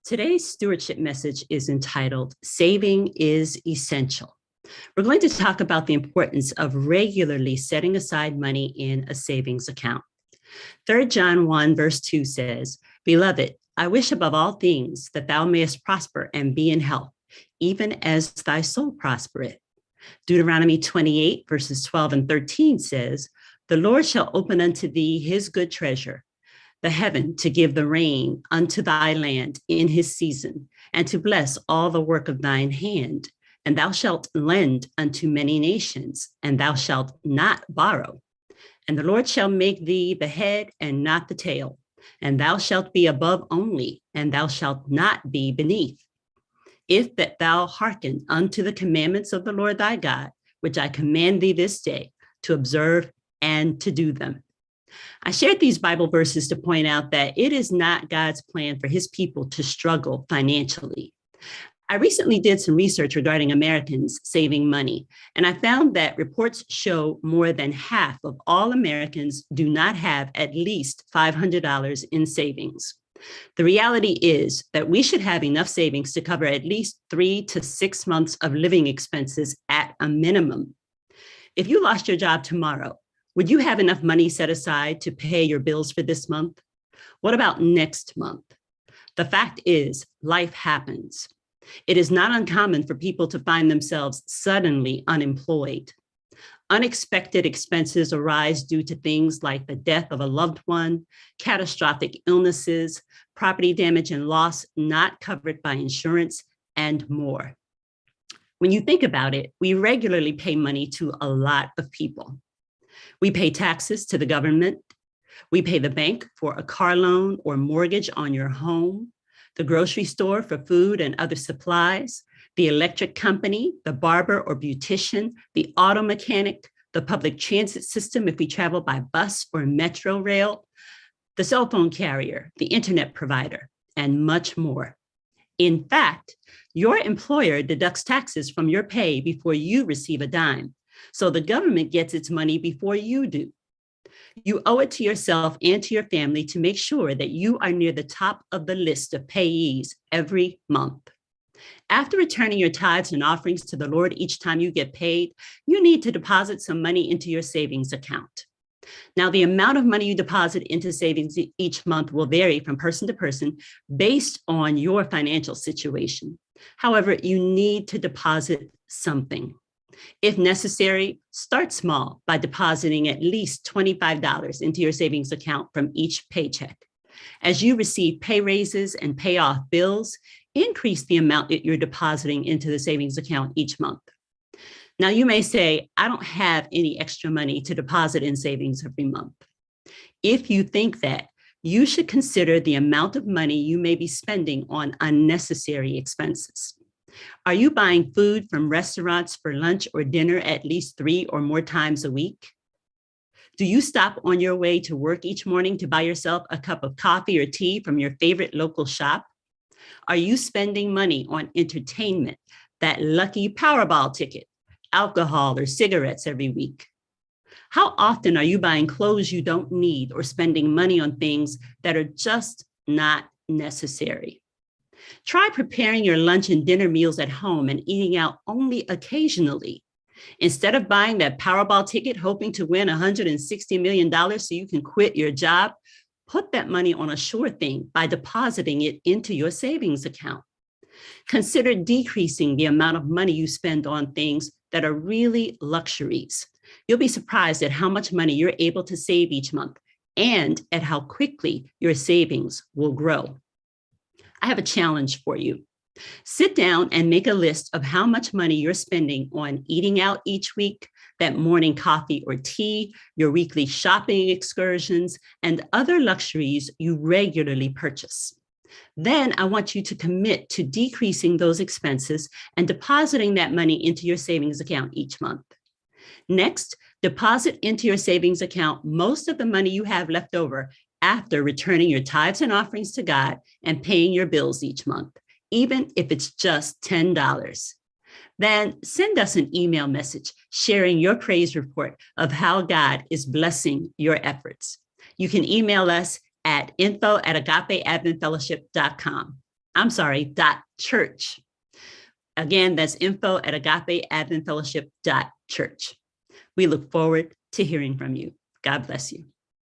Today's stewardship message is entitled, Saving is Essential. We're going to talk about the importance of regularly setting aside money in a savings account. 3 John 1 verse 2 says, Beloved, I wish above all things that thou mayest prosper and be in health, even as thy soul prospereth. Deuteronomy 28 verses 12 and 13 says, The Lord shall open unto thee his good treasure, the heaven to give the rain unto thy land in his season, and to bless all the work of thine hand. And thou shalt lend unto many nations, and thou shalt not borrow. And the Lord shall make thee the head and not the tail, and thou shalt be above only, and thou shalt not be beneath. If that thou hearken unto the commandments of the Lord thy God, which I command thee this day, to observe and to do them. I shared these Bible verses to point out that it is not God's plan for his people to struggle financially. I recently did some research regarding Americans saving money, and I found that reports show more than half of all Americans do not have at least $500 in savings. The reality is that we should have enough savings to cover at least 3 to 6 months of living expenses at a minimum. If you lost your job tomorrow, would you have enough money set aside to pay your bills for this month? What about next month? The fact is, life happens. It is not uncommon for people to find themselves suddenly unemployed. Unexpected expenses arise due to things like the death of a loved one, catastrophic illnesses, property damage and loss not covered by insurance, and more. When you think about it, we regularly pay money to a lot of people. We pay taxes to the government. We pay the bank for a car loan or mortgage on your home, the grocery store for food and other supplies, the electric company, the barber or beautician, the auto mechanic, the public transit system if we travel by bus or metro rail, the cell phone carrier, the internet provider, and much more. In fact, your employer deducts taxes from your pay before you receive a dime. So the government gets its money before you do. You owe it to yourself and to your family to make sure that you are near the top of the list of payees every month. After returning your tithes and offerings to the Lord each time you get paid, you need to deposit some money into your savings account. Now, the amount of money you deposit into savings each month will vary from person to person based on your financial situation. However, you need to deposit something. If necessary, start small by depositing at least $25 into your savings account from each paycheck. As you receive pay raises and pay off bills, increase the amount that you're depositing into the savings account each month. Now, you may say, I don't have any extra money to deposit in savings every month. If you think that, you should consider the amount of money you may be spending on unnecessary expenses. Are you buying food from restaurants for lunch or dinner at least 3 or more times a week? Do you stop on your way to work each morning to buy yourself a cup of coffee or tea from your favorite local shop? Are you spending money on entertainment, that lucky Powerball ticket, alcohol, or cigarettes every week? How often are you buying clothes you don't need or spending money on things that are just not necessary? Try preparing your lunch and dinner meals at home and eating out only occasionally. Instead of buying that Powerball ticket hoping to win $160 million so you can quit your job, put that money on a sure thing by depositing it into your savings account. Consider decreasing the amount of money you spend on things that are really luxuries. You'll be surprised at how much money you're able to save each month and at how quickly your savings will grow. I have a challenge for you. Sit down and make a list of how much money you're spending on eating out each week, that morning coffee or tea, your weekly shopping excursions, and other luxuries you regularly purchase. Then I want you to commit to decreasing those expenses and depositing that money into your savings account each month. Next, deposit into your savings account most of the money you have left over after returning your tithes and offerings to God and paying your bills each month, even if it's just $10. Then send us an email message sharing your praise report of how God is blessing your efforts. You can email us at info@AgapeAdventFellowship.com. .church. Again, that's info at AgapeAdventFellowship.church. We look forward to hearing from you. God bless you.